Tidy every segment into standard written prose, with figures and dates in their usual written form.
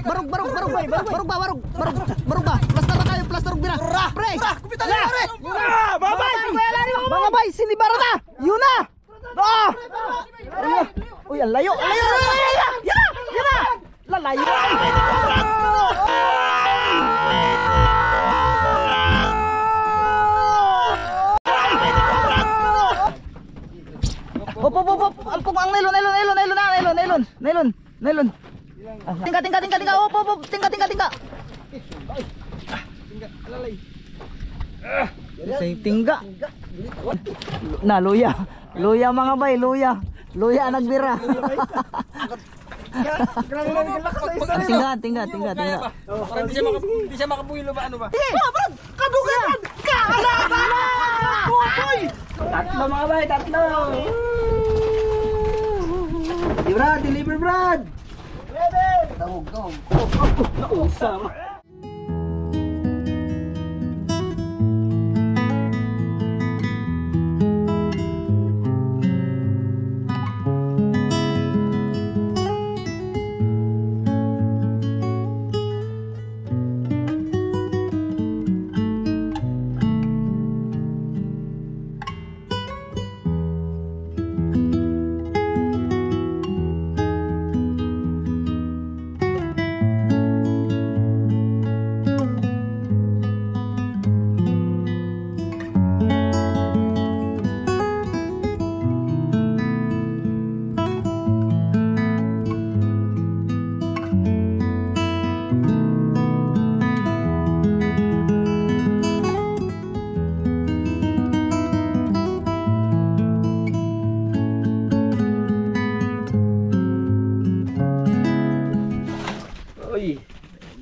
Barug ba? Plaster na tayo, plaster bira. Pre! Kupitan na pre! Mga bay, sinibara na! Yun na! Ah! Uy, ang layo! Yan na! Lalayo! Hop! Ampong ang nylon. Tingka. Hop! Tingka. Tingga. Na luya mga bay, luya nagbira. Tingga. Parang di siya makabuhilo ba ano ba? Brad, kadugan. Kaalaban. Boy. Tatlo mga bay, tatlo. Deliver Brad. Ready. Tawag. Nausama.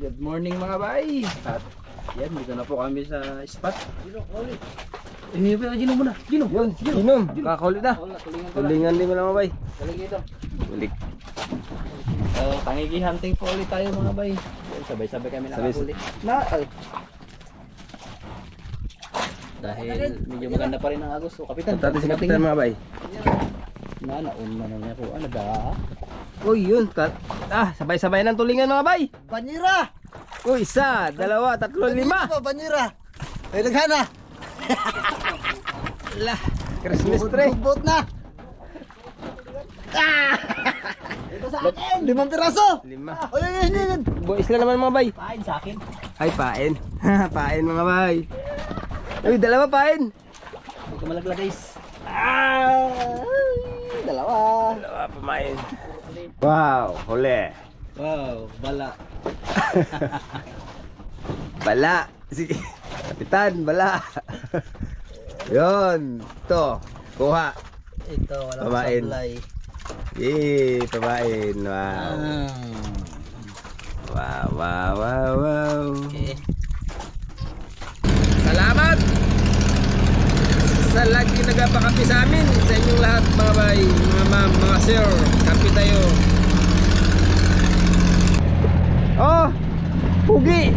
Good morning mga bay. At yan, dito na po kami sa spot. Ginom muna. Ginom. Kakaulit na. Tulingan din mo lang mga bay. Ulit. Tangigi hunting po ulit tayo mga bay. Sabay-sabay kami nakahuli. Dahil medyo maganda pa rin ang agos. So kapitan, Tati si kapitan mga bay. nauna na niya po. Ano ba? Uy, yun. Sabay-sabay ng tulingan mga bay. Banyira! Uy, 1, 2, 3, 5. Banyira! Ay, naghana! Lah, Christmas tree. Bubot na! Ito sa akin! 5 piraso! 5. Ayun! Boys na naman mga bay. Pain sa akin. Ay, pain. Pain mga bay. Uy, 2 pain. Hindi ko malagla guys. Dalawa! 2 pamain. Wow, huli. Wow, bala. Bala. Sige. Kapitan, bala. Yun. Ito. Kuha. Ito, walang Pamain. sablay. Yee, pamain. Wow. Wow. Okay. Salamat sa lagi nagpakapi sa amin, sa inyong lahat mga bay, mga ma'am, mga sir, kapi tayo. Oh, pugi.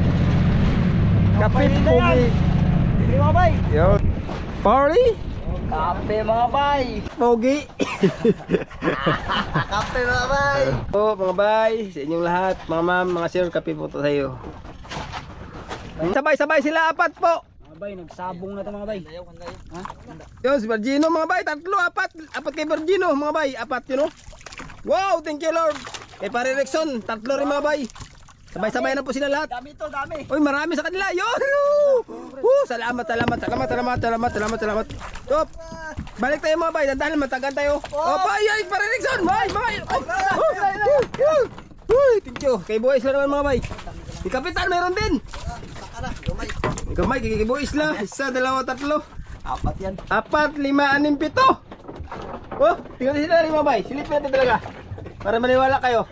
Kapit pugi. Hindi mga bay. Yun. Party? Kape mga bay. Pugi. Kape mga bay. Oh, mga bay, sa inyong lahat, mga ma'am, mga sir, kapi po tayo. Sabay-sabay sila 4 po. Mga bay, nagsabong na ito mga bay. Ha? Yun, si Virgino mga bay, 3, 4 kay Virgino mga bay, 4 yun oh. Wow, thank you Lord. Kay Pare Rexon, 3 rin mga bay. Sabay-sabay na po sila lahat. Dami to, dami. Uy, marami sa kanila. Yun! Salamat. Top. Balik tayo mga bay, dandahan matagan tayo. Opa, ay, Pare Rexon. Bay. Uy, thank you. Kay Boys na naman mga bay. Yung kapitan meron din. Ikaw Mike, kay Boys la. 1, 2, 3. 4 yan. 4, 5, 6, 7. Oh, tingnan sila rin mga bay. Silip natin talaga. Para maniwala kayo.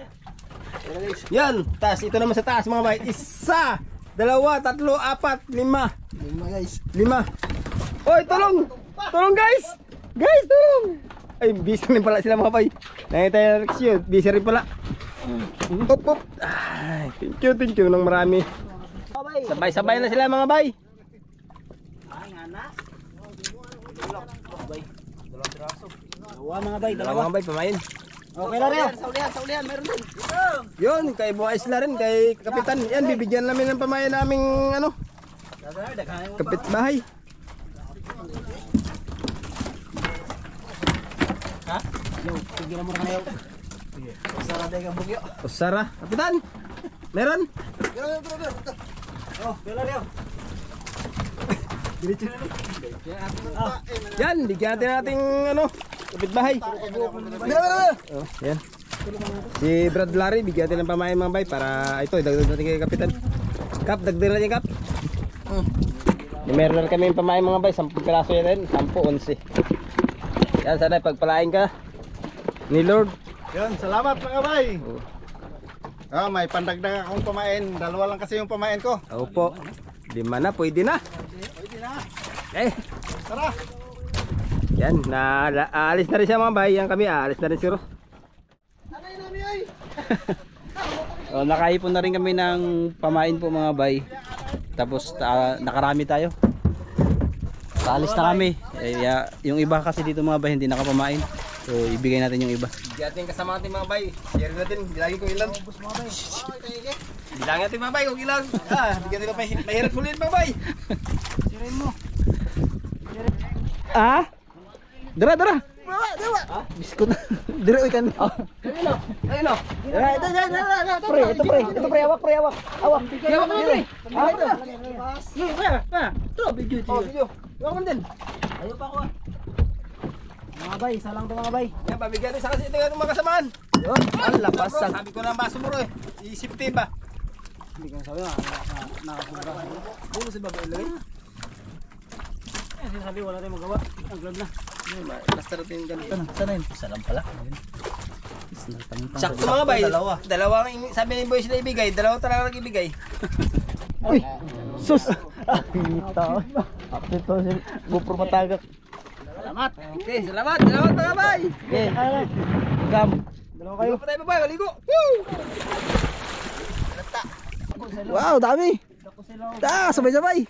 Yan, taas. Ito naman sa taas mga bay. 1, 2, 3, 4, 5. 5 guys. 5. Oy, tulong! Tulong guys! Guys, tulong! Ay, busy rin pala sila mga bay. Nakita yung reaction. Busy rin pala. Op. Ay, thank you ng marami. Sabay-sabay na sila mga bay. Ay, nga na. Dalawa mga bay, Dalawa mga bay, pamain. Okay lang rin. Sa ulihan, meron din. Yun, kay Buha Isla rin, kay Kapitan. Yan, bibigyan namin ng pamaya naming ano, kapitbahay. Ha? Yo, tigilan mo na kayo. Sarap tayo kang bugyo. Usara, Kapitan. Meron? Oh, wala rin. Diretso na rin. Yan, bigyan natin nating ano, kapitbahay. Oh, yan. Si Brad Larry, bigyan natin ng pamaya mga bay para ito, idagdag natin kay Kapitan. Kap, dagdag natin Kap. Meron na kami yung pamaya mga bay, 10 piraso yan, 10, 11. Yan, sana pagpalain ka ni Lord. Yan, salamat mga bay. May pandagdag akong pamain. Dalawa lang kasi yung pamain ko. Opo. 5 na, pwede na. Pwede na. Eh, Tara. yan, aalis na rin siya mga bay. Yan kami, aalis na rin siguro. Anay namin ay. Oh, nakaipon na rin kami ng pamain po mga bay. Tapos nakarami tayo. Paalis na kami. Yung iba kasi dito mga bay hindi nakapamain. So ibigay natin yung iba. Bigyan natin kasama natin mga bay. Share natin, bilangin ko ilan. Bilangin natin mga bay kung ilan. Bigyan natin mahirap ulit mga bay. Sirin mo. Ah? Dara, dara. Biskot. Dara, ikan. Ayun o. Pre, ito pre, awak. Awak mo pre. Awak na. Ito, video. Video. Awak mo din. Ayaw pa ako ah. Mga bay, isa lang to mga bay. Yan, pabigyan natin sa kasi ito yung mga kasamaan. Yun, ang lapasan. Sabi ko na ang baso mo ro eh. Isipin ba? Hindi ko nasabi nakapura. Bulo sa babae ilagay. Sinasabi wala tayong magawa. Ang grab na. Basta natin yung ganito. Sana yun. Isa lang pala. Sakto mga bay. Dalawa ang sabi ni Boy sila ibigay. Dalawa talaga nag-ibigay. Uy! Sus! Kita. Ito si GoPro matagak. Salamat! Okay, salamat mga bay. Okay. Gam. Dalawa kayo. Ligo pa tayo babay, maligo. Woo! Wow, dami! Sabay-sabay!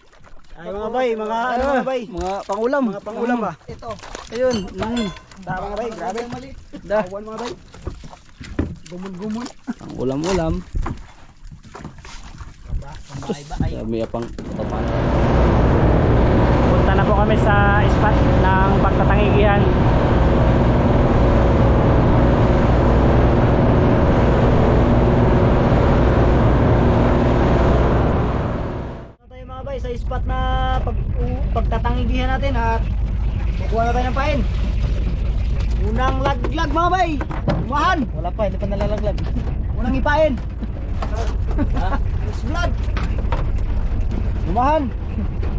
Ay mga bay, mga ano mga bay? Mga pangulam. Mga pangulam ba? Ito. Ayun. Mga bay, grabe. Awan mga bay. Gumon. Ulam-ulam. Sabi pang topan. Punta na po kami sa spot ng pagtatangigihan. Tayo mga bay sa spot na pagtatangigihan natin at kukuha na tayo ng pain. Unang laglag mga bay. Umahan. Wala pa, hindi pa nalalaglag. Unang ipain. First blood. Umahan.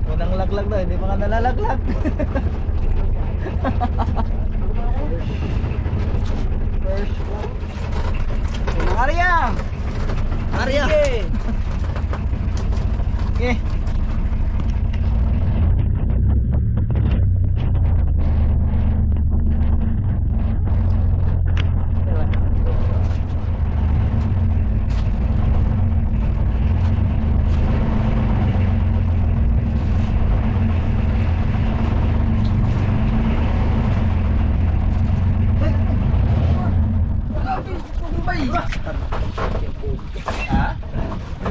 Unang laglag na, hindi pa ka nalalaglag. First blood. Unang area. Area. Okay.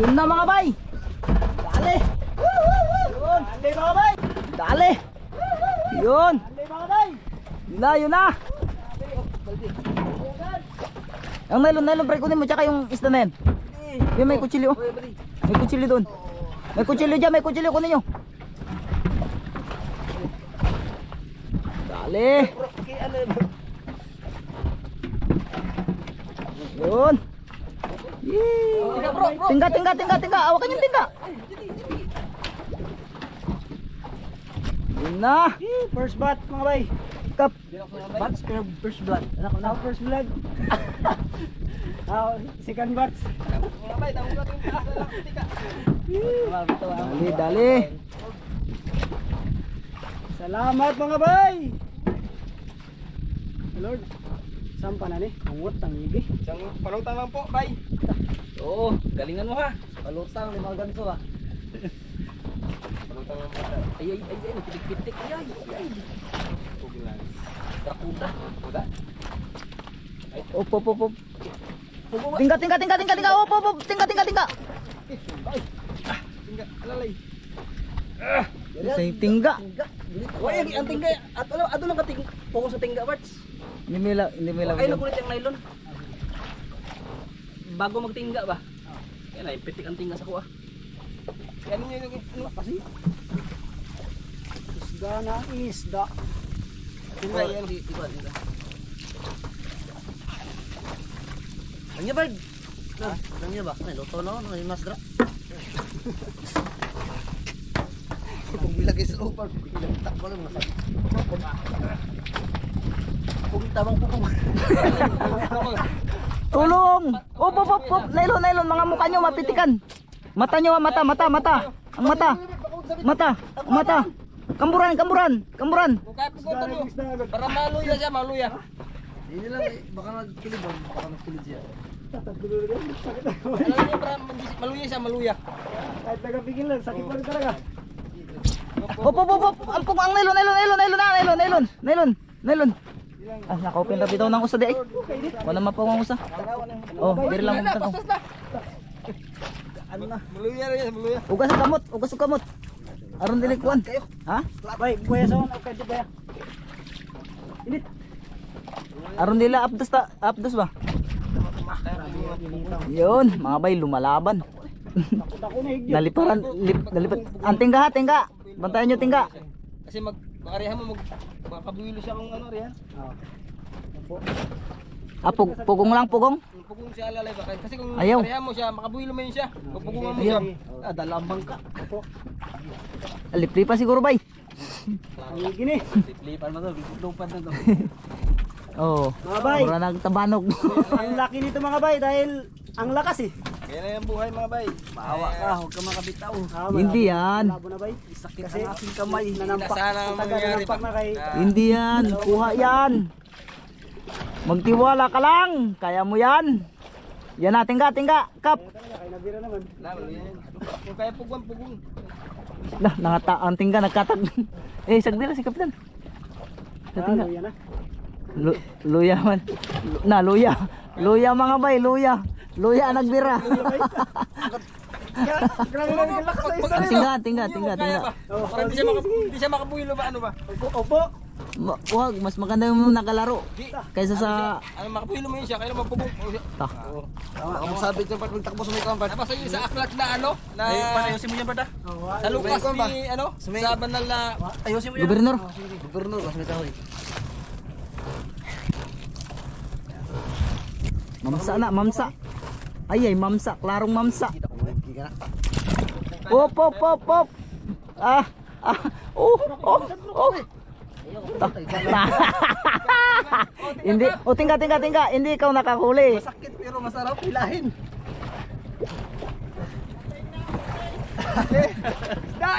Yun na mga bay. Dali. Yun. Dali mga bay. Dali. Yun. Dali mga bay. Yun na. Ang nylon pre kunin mo tsaka yung isda na yan. Yung may kutsilyo. May kutsilyo doon. May kutsilyo dyan. May kutsilyo kunin nyo. Dali. Yun. Tingga. Awakan yung tingga. Yun na. First bat mga bay. Kap. Bats first blood. Anak na first blood. Second bats. Mga bay, tawag natin yung taas na lang. Tika. Dali. Salamat mga bay. Lord. Sampa na ni. Angot ang igi. Isang palutang lang po, bay. Oo, galingan mo ha. Palutang ni mga ganito ha. Palutang lang po. Ay, pitik-pitik. Ay. Trakuda. Uda. Op. Tingga. Op. Tingga. Tingga. Wala ang tingga at ano lang kating pokus sa tingga parts. Hindi mila. Ay nagulit yung nylon. Bago magtingga ba? Yan ay pitik ang tingga sa kuha. Yan yung ano kasi. Isda na isda. Tingga yan di ba? Ano ba? Ano ba? May luto na ano, may masdra. Kung bilagay sa loob, tak ko lang nasa. Kung tabang pupong. Tulong! Op. Nylon, mga mukha nyo mapitikan. Mata nyo, mata. Ang mata. Kamburan. Para maluya siya, maluya. Hindi lang, baka nagkilid siya. Alam niyo, para maluya siya, maluya. Kahit nagapigil lang, sakit pa rin talaga. Op. Ampong ang nylon. Ah, naka-open na bitaw ng usa di ay. Wala mapawang usa. Oh, diri lang mo tanong. Ano na? Maluya rin yan, maluya. Ugas sa kamot. Aron dili kuan. Ha? Bay, buya sa ako kay buya. Init. Aron dila apdos ba? Yun, mga bay lumalaban. Ako na higyo. Naliparan, ang tingga. Bantayan nyo tingga. Kasi bakarehan mo, makabuhilo siya kung ano riyan. Pugong lang. Pugong siya alalay ba? Kasi kung Ayaw. bakarehan mo siya, makabuhilo mo yun siya. Kung pugungan mo siya, dalambang ka. Liplipan siguro bay. Gini. Lipan mo to, lupad na to. Oh, Mga bay. mura nagtabanog. Ang laki nito mga bay dahil ang lakas eh. Kaya na yung buhay mga bay. Maawa ka, huwag ka makabitaw. Hindi yan. Labo na bay. Sakit Kasi ang aking kamay. nanampak. Sana ang mangyari Nanampak na kay. Hindi yan. Kuha yan. Magtiwala ka lang. Kaya mo yan. Yan na, tingga. Kap. Kay nabira naman. Kung kaya pugong. Lah, ang tingga nagkatag. Sagdila si Kapitan. Sa tingga. Luya na. Luya man. Luya. Luya mga bay, luya. Luya ang nagbira. Grabe na ang lakas sa isda. Tingga. Para hindi siya makabuhilo ba ano ba? Opo. Wag, mas maganda yung nakalaro. Kaysa sa... Ano makabuhilo mo yun siya, kaya mapugong. Ta. Ang sabit yung pagtakbo sa may kampan. Tapos yun sa aklat na ano? Na ayusin mo yan ba? Sa Lucas ni ano? Sa banal na ayusin mo yan. Gobernador. Gobernador, mas may kahoy. Mamsa. Ay, mamsa. Klarong mamsa. Op. Hindi. Tingga. Hindi ikaw nakahuli. Masakit pero masarap hilahin.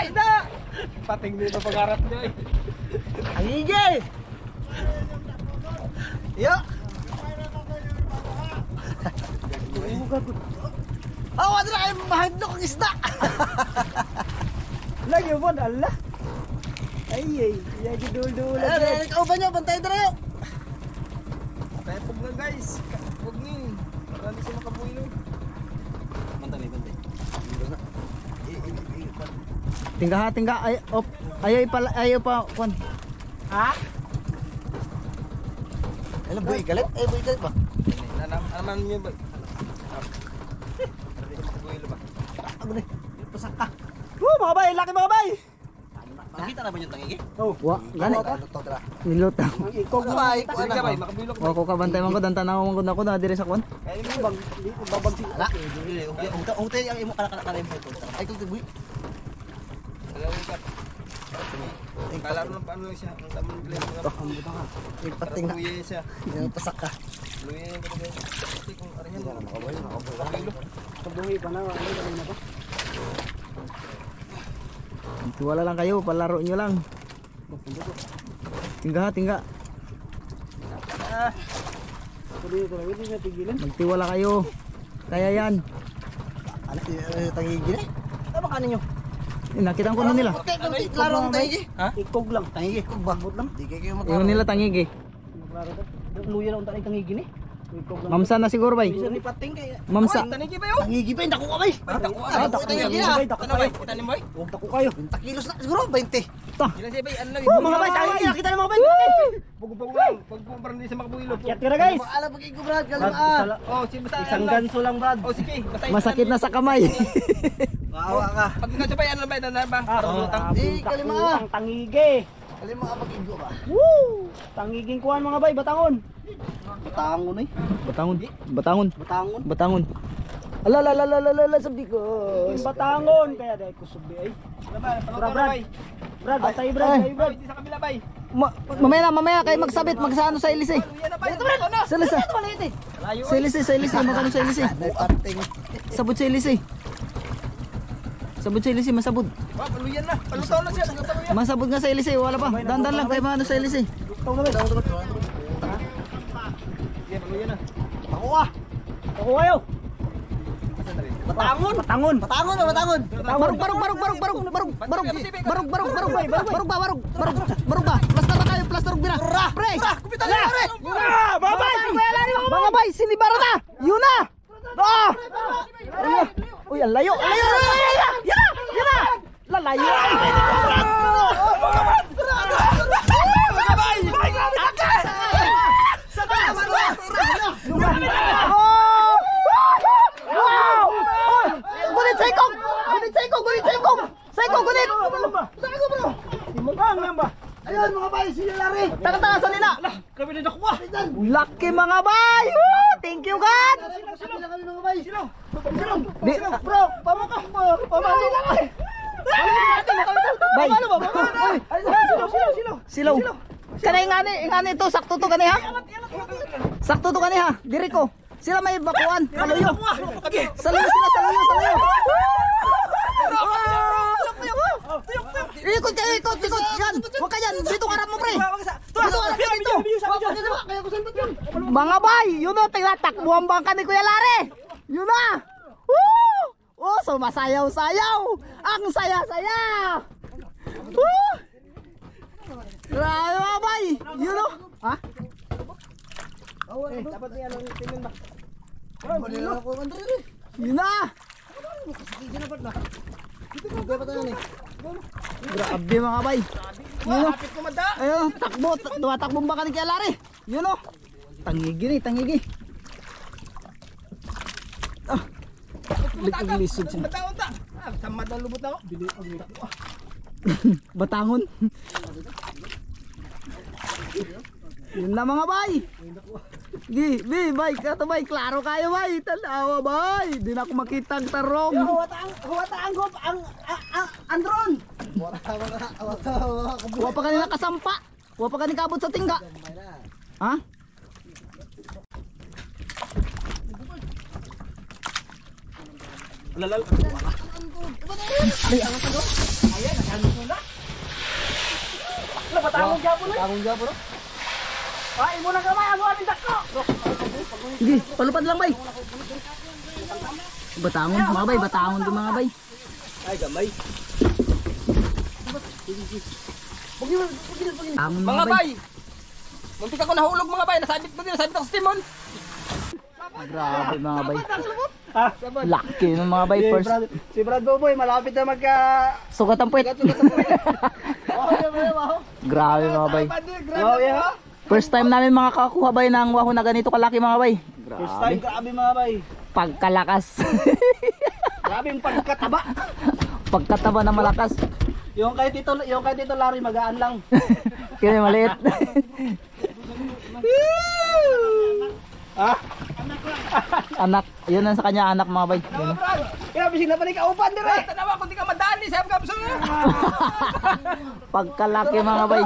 Isda! Pating dito pangarap niyo eh. Hige! Yo! Wala na kayo mahagdok ang isda! Lagi mo Allah. Ay, yagi dul-dul. Ikaw ba nyo? Bantay na kayo! Kaya pug na guys. Pug nyo eh. Marami siya makabuhilo. Bantay. Tingga. Ay, op. Ayaw pa. Kwan. Ha? Alam, buhay galit? Buhay galit ba? Alaman nyo ba? Buhilo ba? Ako na. Pasak ka. Mga bay, laki mga bay. Nakita na ba yung tangigi? Wa, gani. Nilutang. Ang ikog mo. Makabuhilo ko. Wa ko kabantay man ko dan tanaw man ko na dire sa kwan. Kaya mo bang babag si ala. Ungtay ang imo kana yung photo. Ay kung tibuy. Kalaro ng paano lang siya. Ang tamang play mo. Ipating na. Luya siya. Pasak ka. Luya yung kapag kung arihan. Makabuhilo. Pagduhi pa na, ano na ba? Wala lang kayo, palaro nyo lang. Tingga. Pwede ko lang, hindi na tigilan. Magtiwala kayo. Kaya yan. Ano tangigi na? Ano ka ninyo? Nakita ko na nila. Klaro ang tangigi. Ha? Ikog lang. Tangigi. Ikog ba? Lang. Di kayo Yung nila tangigi. Maklaro ka. Luya lang ang tangigi ni. Mamsa na siguro bay. Mamsa. Tanigi ba yun? Tanigi ba yun? Dako ka ba yun? Dako ka. Dako kayo. Tanim ba yun? Dako kayo. 20 kilos na siguro, 20. Ta. Ilan siya ba yun? Ano lang? Mga bay, tanigi na. Kita na mga bay. Pugo-pugo lang. Pag-pugo parang hindi sa makabuhilo. Kaya tira guys. Alam pag ko Brad, kalima. Oh, basta Isang ganso lang Brad. Oh, sige. Masakit na sa kamay. Maawa ka. Pag nagsabay, ano ba? Ano ba? Parang lutang. Eh, kalima. Ang tangige. Kalima ka pag-igo ba? Woo! Tangiging kuhan mga bay, batangon. Batangon eh. Batangon. Batangon. Batangon. Batangon. Ala sabi ko. Batangon kaya dai ko subi ay. Brad. Brad, batay Brad, Brad. Sa kabila bay. Mamaya kay magsabit, magsano sa ilis eh. Sa ilis. Sa ilis, magano sa ilis eh. Sabot sa ilis eh. Sabot sa ilis eh, masabot. Ba, paluyan na. Palutaw na siya. Masabot nga sa ilis eh, wala pa. Dandan lang kay maano sa ilis eh. Sige, paluyan na. Ako ka. Ako kayo. Batangon. Batangon. Batangon ba, batangon? Barug ba? Plaster na kayo, plaster bira. Pre! Kupitan na, pre! Mga bay, sinibara na! Yun na! Ah! Uy, ang layo! Ang layo! Yan na! Lalayo! Gunit saikong! Saikong, gunit! Ayun mga bay, sila lari. Tanga-tanga sa nina! Kami na nakuha. Lucky mga bay! Woo! Thank you God! Sila kami mga bay. Sila. Di, Bro, pamukha mo. Pamalo ka bay. bay! Sila. Silaw! Kanay ngani ito, sakto to kani ha? Sakto to kani ha? Diri ko. Sila may bakuan, kaluyo. Salayo sila, salayo. Ikot. Yan. Huwag ka yan. Dito ka mo, pre. Mga bay, yun o, tinatakbuhan ba ka ni Kuya Lare? Yun na. Woo! Oh, sumasayaw-sayaw. Ang saya-saya. Woo! Grabe mga bay. Yun o. Ha? Dapat niya ang tingin ba? Yun na. Grabe mga bay. Yun o. Kapit kumanda. Ayun, takbo. Tumatakbong ba ka ni Kuya Lare? Yun o. Tangigi. Ah. Lisod siya. Batangon ta. Samad ang lubot na ako. Batangon. Yun na mga bay. Bay, kato bay, klaro kayo bay. Tanawa bay. Di na ako makita ang tarong. Huwata ang gop ang andron. Huwa pa kanina kasampa. Huwa pa kanina kabot sa tingga. Ha? Batangon gyapon. Ay, mo na gamay ang ating dako. Sige, palupad lang bay. Batangon, mga bay, batangon din mga bay. Ay, gamay. Batangon Mga bay. Muntik ako nahulog mga bay. Nasabit ako sa timon. Grabe mga bay. Lucky ng mga bay first. Si Brad Boboy malapit na magka Sugat ang puwet. Grabe mga bay. First time namin makakakuha bay ng wahon na ganito kalaki mga bay. First time, grabe mga bay. Pagkalakas. Grabe yung pagkataba. Pagkataba na malakas. Yung kay Tito Larry magaan lang. Kaya maliit. Ah, Anak, yun ang sa kanya anak mga bay. Yun. kaya bisig na pa ni kaupan dire. Tanawa ko di ka madali sa kapso. Pagkalaki mga bay.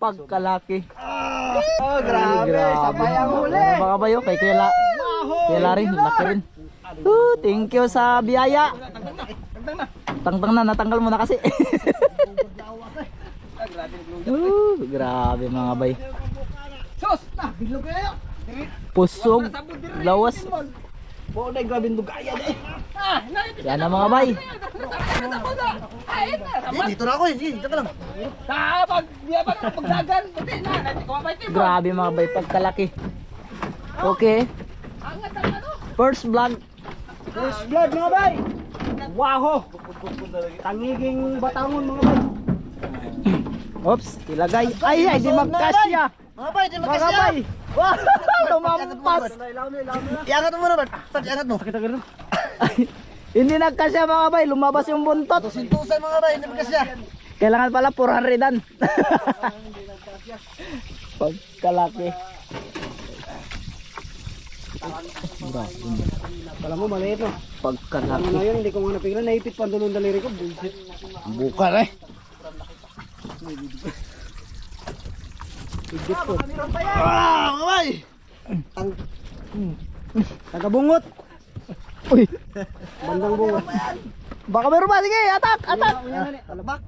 Pagkalaki. Oh, grabe. Sabay ang huli. Mga bayo kay Kuya Larry, laki rin. Thank you sa biyaya. Tangtang na, natanggal mo na kasi. Grabe mga bay. Sos, na bilog kayo. Pusog, lawas. Boday, grabe yung dugaya eh. Yan na mga bay. Dito na ako eh. Dito ka lang. Grabe mga bay, pagkalaki. Okay. First vlog. First blood mga bay. Wow. Tangiging batangon mga bay. Oops, ilagay. Ay, di magkasya. Mga bay, di Mga bay. Wow, lumampas. Iangat mo muna ba? Iangat mo. Sakit agad. Hindi nagkasya mga bay, lumabas yung buntot. Sintusan mga bay, hindi magkasya. Kailangan pala 400-an. Pagkalaki. Alam mo, maliit no. Pagkalaki. Ano yun, hindi ko nga napigilan. Naipit pa doon daliri ko. Bullshit. Bukal eh. Higit ko. Ah, mga bay. Tagabungot. Uy, Bandang bungot. baka meron pa. Sige, atak, atak. Talabak.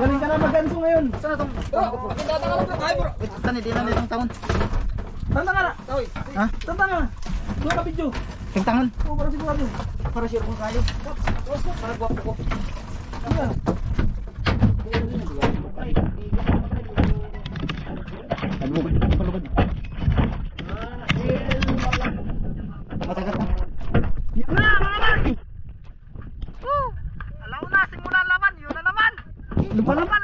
Magaling ka na magganso ngayon. Saan itong? Tani, di na itong taon. Tanda ka na. Ha? Tanda ka na. Doon ka video. Tingtangan. Oo, para sigurado. Para share ko kayo. Para guwapo ko. Ayan. Matagal na. Yun na, mga bari! Alam mo na, simulan laban. Yun na naman. Lumalaban.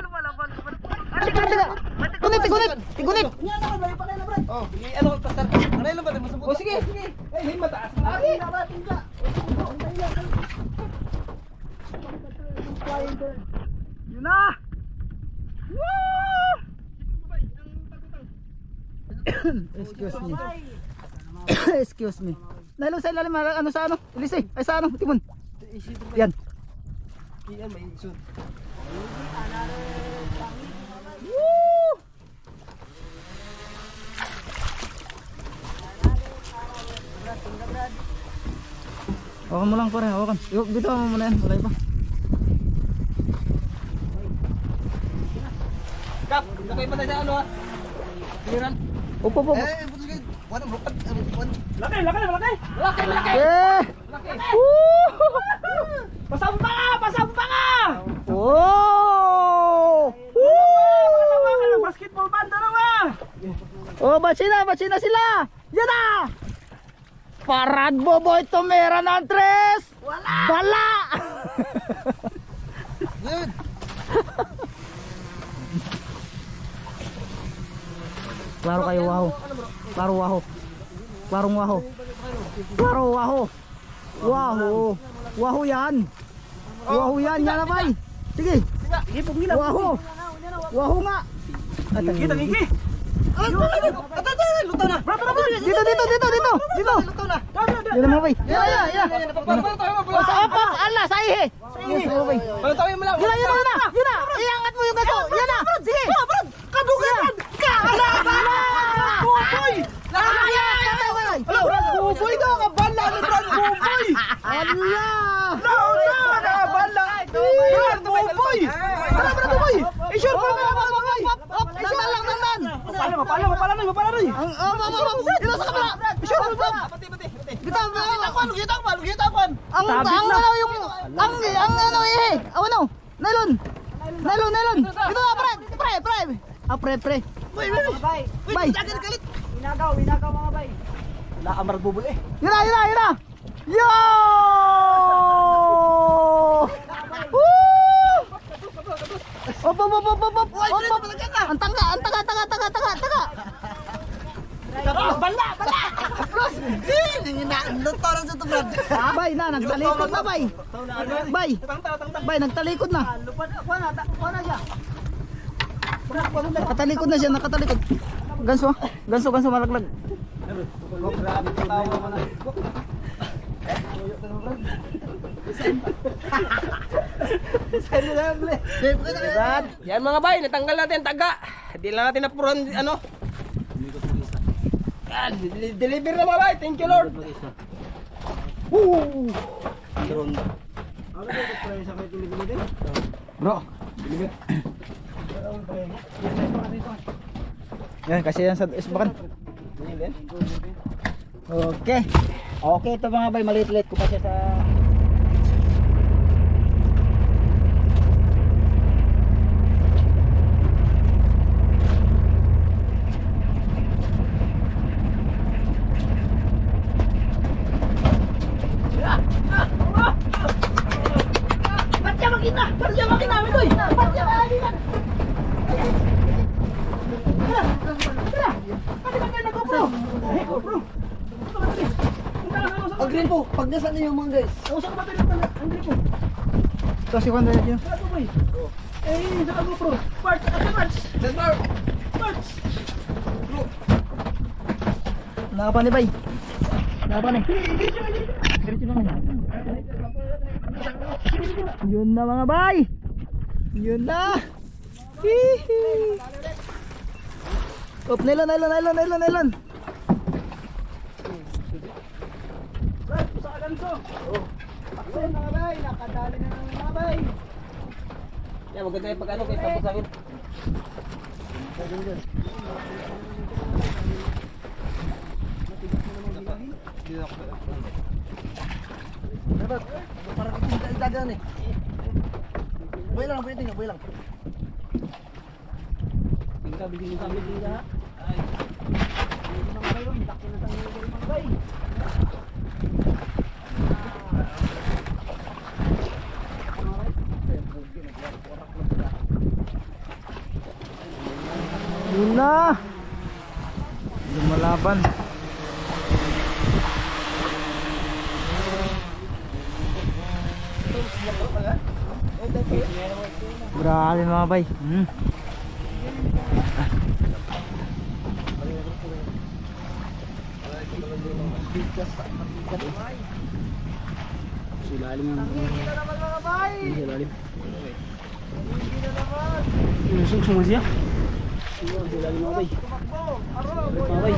Tigunit, tigunit, tigunit. Yan naman, may panay na, Brad. Oh, ano ko pastar. Panay lang ba din masabot? Oh, sige, sige. Eh, mataas. Lagi na ba tingga? Yun na. Woo! Excuse me. Excuse me. Nalo sa ilalim, ano sa ano? Ilisi, ay sa ano? Timon. Yan. Yan, may isod. Woo! Hawakan mo lang pare, hawakan. Bitaw mo muna yan, wala pa. Kap, nakay pa tayo sa ano ha? Clearan. Upo, upo. Laki, laki, laki. Laki. Eh! Woo! Pasampa ka! Pasampa ka! Oh! Woo! Basketball band dalawa! Oh, ba't sina sila? Yan na! Parad boboy tumira ng tres! Wala! Bala! Good! Klaro kayo, waho. Klaro, waho. Klarong waho. Klaro, waho. Waho. Waho yan. Waho yan, yan na bay. Sige. Waho. Waho nga. Kita, Gigi! Lutaw na! Dito. Dito. Yan na mga bay. Yan! Apa? Ala, sa ihe. Yes, mga bay. Palutawin mo lang! Yun na. Iangat mo yung gaso. Yan na. Sige. Kadugan! Kalaban! Buboy! Buboy daw! Kabala ni Brad Buboy! Ala! Kabala! Brad Buboy! Ano Brad Buboy? I-short mo na Brad Buboy! Lang. Mapala na! Ang dito sa kabila. I-short mo Brad! Dito. Lugita ko! Ang ano yung ang ano eh. Ano? Nylon! Nylon! Ito pre! Pre! Bay! Inagaw mga bay. Nakamarag bubul eh. Yun na! Yo! Woo! Op! Ang taga! Bala! Bay na, nagtalikod na bay. Bay, nagtalikod na. Nakatalikod na siya. Ganso malaglag. Yan mga bay, natanggal natin ang taga. Hindi lang natin napuruan ano. Yan, deliver na mga bay. Thank you Lord. Woo! Bro. Yan, kasi yan sa isbakan. Okay. Okay ito mga bay, maliit-liit ko pa siya sa... Ang green po, pag nasa na yung mga guys. Saan ka ba pinagpala? Ang green po. Ito si Juan yun. Saan ko ba eh? Saan ko bro? Parts! Nakapan ni bay. Yun na mga bay. Yun na. Hihi. Op, nylon. Ayun mga bay, nakadali na ng mga bay. Yan, maganda yung pag-ano kayo tapos langit. Parang dagan eh. Buhay lang. Bigyan ka. Ay. Mga bay, laki na tanong yung mga bay. Yun na. Lumalaban. Grabe mga bay. Silalim ng silalim. Sungsung siya. Silalim mga bay. Mga bay.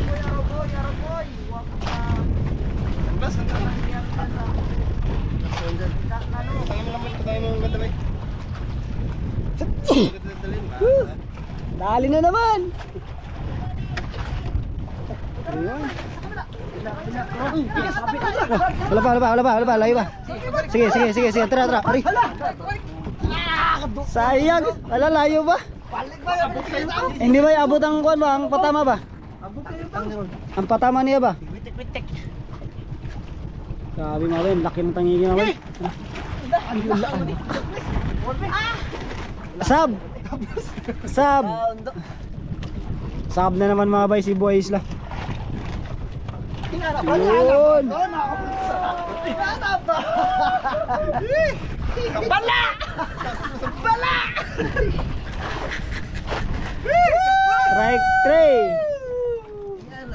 Dali na naman. Wala pa, layo pa. Sige, tara. Ari. Sayang, wala layo ba? Hindi ba abot ang kuan ba, ang patama ba? Ang patama niya ba? Sabi mo rin, laki ng tangigi mo. Sab na naman mga bay si Buhay Isla. Yun. Bala! Strike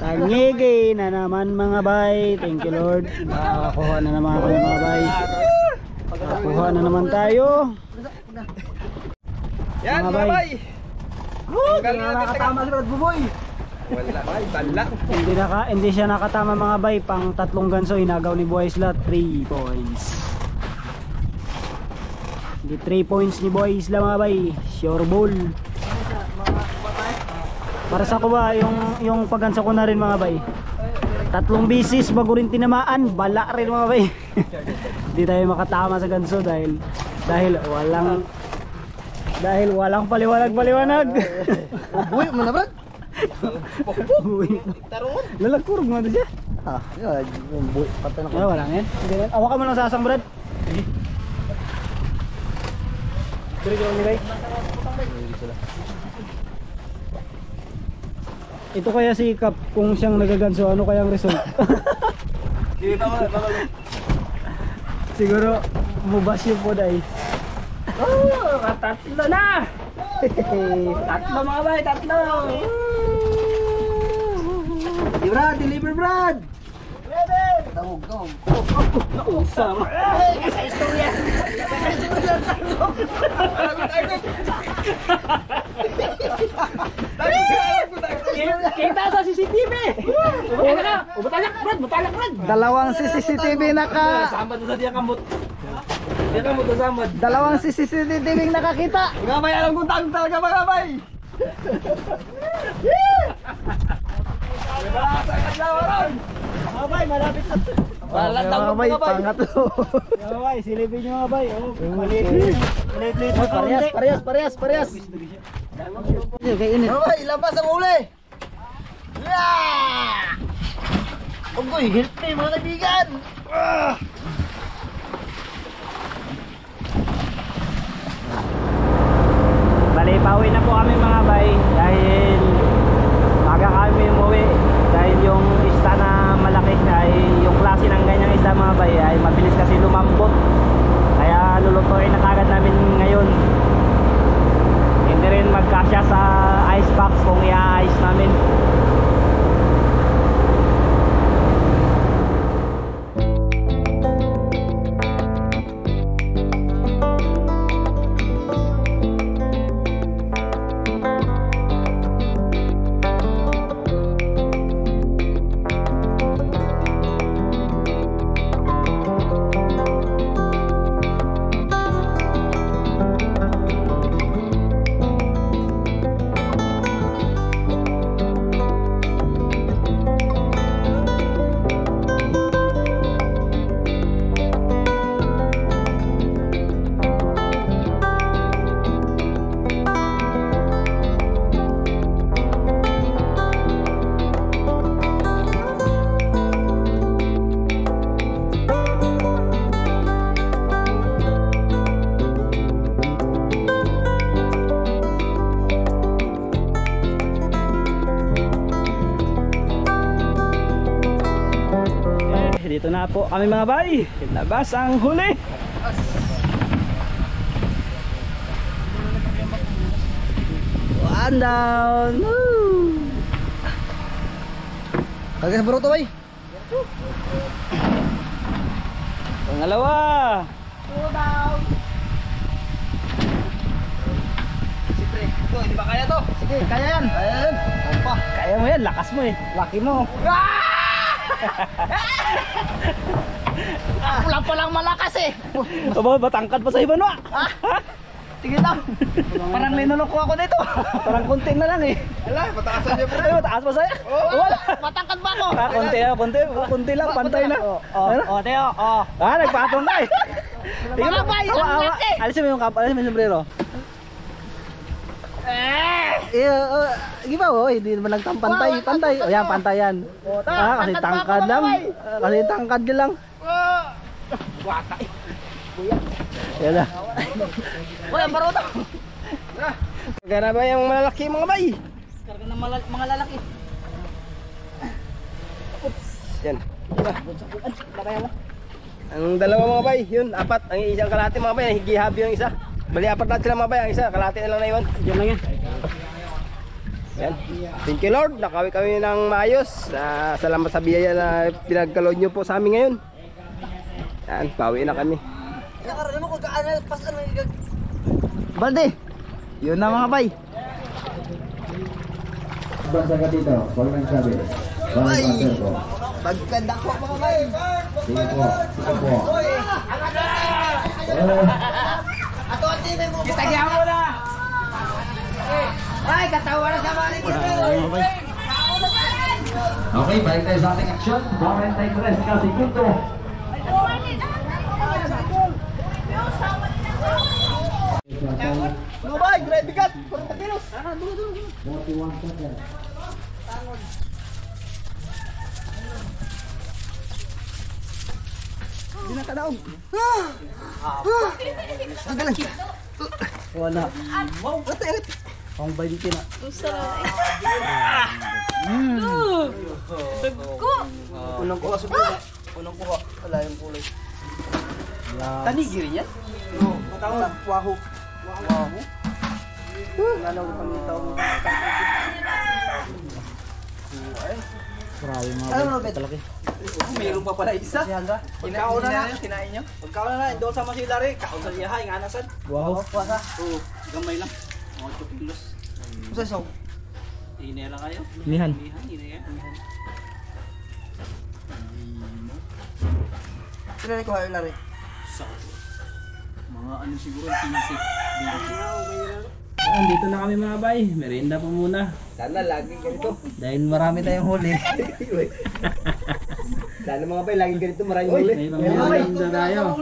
3. Tangigi na naman mga bay. Thank you Lord. Nakakuha na naman kami mga bay. Nakakuha na naman tayo. Yan Mga mga bay. bay. Hindi na nakatama si Brad Buboy. Wala bay, bala. Hindi siya nakatama mga bay. Pang 3 ganso inagaw ni Buhay Isla. 3 points. Hindi 3 points ni Buhay Isla mga bay. Sure ball. Para sa ko ba yung pagganso ko na rin mga bay. 3 bisis bago rin tinamaan. Bala rin mga bay. Hindi tayo makatama sa ganso dahil Dahil walang paliwanag-paliwanag. Uy, mana Brad? Lalagkurog mo na siya. Ah, yung buhay patay na ko. Wala yan. Hindi na. Awakan mo ng sasang, Brad. Tiri ko ni Ray. Ito kaya si Kap kung siyang nagaganso, ano kayang result? Sige, tama. Siguro mubas yung po dahil. Oh, tatlo na! Tatlo mga bay, tatlo! Di Brad, deliver Brad! Ready! Tawag. Nausam! Sa istorya! Kita sa CCTV! Butalak Brad! Dalawang CCTV naka... Samad mo sa diya kamot. Diya kamot na samad. Dalawang CCTV nakakita! Mga bay, alam kong tagong talaga mga bay! Mga bay, malapit na. Mga bay, pangatlo. Mga bay, silipin nyo mga bay. Maliit-liit na kaunti. Parehas. Kaya init. Bay, ilabas ang uli! Yeah! Ugoy, help me mga kaibigan! Bali, pauwi na po kami mga bay dahil maga kami umuwi dahil yung isda na malaki ay yung klase ng ganyang isda mga bay ay mabilis kasi lumambot, kaya lulutuin na kagad namin ngayon. Hindi rin magkasya sa ice box kung i-ice namin. Dito na po kami mga bay. Labas ang huli. One down. Woo! Kagaya sa bruto bay. Pangalawa. Hindi ba kaya to? Sige, kaya yan. Opa. Kaya mo yan, lakas mo eh. Laki mo. Ako lang palang malakas eh. Aba, batangkad pa sa iba no. Sige lang. Parang linulok ko ako dito. Parang konti na lang eh. Ala, pataasan niyo pre. Ay, mataas pa sa'yo. Wala. Matangkad ba ako? Konti lang, pantay na. Teo. Nagpatong ka eh. Mga bay, ang laki. Alisin mo yung kap, alisin mo yung sombrero. Giba oh, hindi naman pantay. O yan, pantay yan. Kasi tangkad lang. Kasi tangkad din lang. Wata. Yan na. Uy, ang baruto. Kaya ba yung malalaki mga bay? Karga ng mga lalaki. Yan. Ang dalawa mga bay, yun, apat. Ang isang kalahati mga bay, higihabi yung isa. Bali, apat natin sila mga bay, ang isa, kalahati na lang na iwan. Yan lang yan. Yan. Thank you Lord, nakawi kami ng maayos. Salamat sa biyaya na pinagkalod nyo po sa amin ngayon. Yan, bawi na kami. Balde. Yun na mga bay. Bangsa ka dito, huwag nang sabi. Walang master ko. Pagkanda ko mga bay. Sige po. Kita kaya mo na. Ay, katawa na sa mga Okay, balik tayo sa ating action. 43 kasi punto. Mga bay! Hindi na kadaog. Wala. Ang 20 na. Unang kuha sa buka. Unang kuha. Wala yung kulay. Tanigiri yan? Oo. Matawag. Wahoo. Wahoo? Ano ang pangitaw mo? Grabe mga Ano, bay. Bet? Talaki. Mayroon pa pala isa. Pagkauna na. Kinain nyo? Pagkauna na. Doon sa masilari. Kaon sa liyaha. Yung anasan. Wow. Puwasa. Oo, gamay lang. Mga 8 kilos. Pusa sa. Hinela kayo? Nihan. Hinela. Sino na kuha yung lari? Mga ano siguro, 15. Ayan, dito na kami mga bay. Merienda po muna. Sana laging ganito. Dahil marami tayong huli. Sana mga bay, laging ganito. Maraming huli. May pamerienda tayo.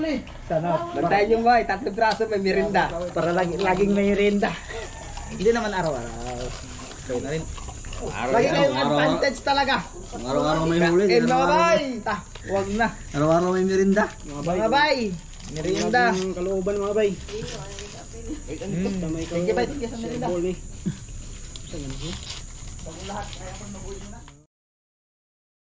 Sana. Bantayan yung bay. 3 braso may merinda. Para laging may merinda. Hindi naman araw-araw. Kayo na rin. Lagi kayong advantage talaga. Araw-araw may huli. Eh mga bay. Huwag na. Araw-araw may merienda. Mga bay. Merinda. Kalooban mga bay. Thank you bay. Thank you sa merinda.